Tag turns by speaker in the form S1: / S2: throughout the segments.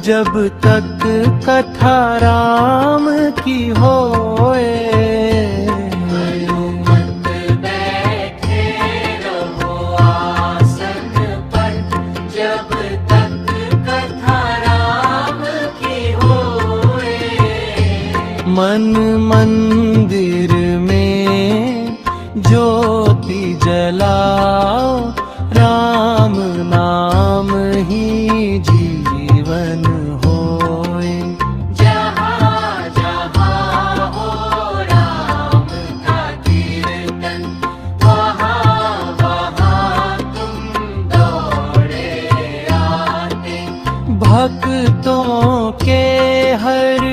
S1: जब तक कथा राम की होए।
S2: हनुमत बैठे रहो आसन पर, जब तक कथा राम की होए।
S1: मन मंदिर में ज्योति जलाओ, राम नाम ही जीवन होए।
S2: जहाँ जहाँ हो राम का कीर्तन, वहाँ वहाँ तुम दौड़े आते।
S1: भक्तों के हर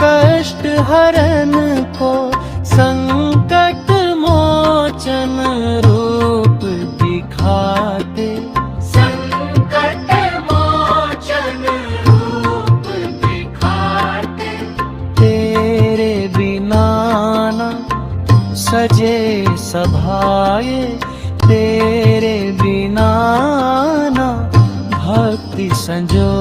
S1: कष्ट हरन को संकट मोचन रूप दिखाते।
S2: संकट मोचन रूप दिखाते।
S1: तेरे बिना न सजे सभाए, तेरे बिना न भक्ति संजो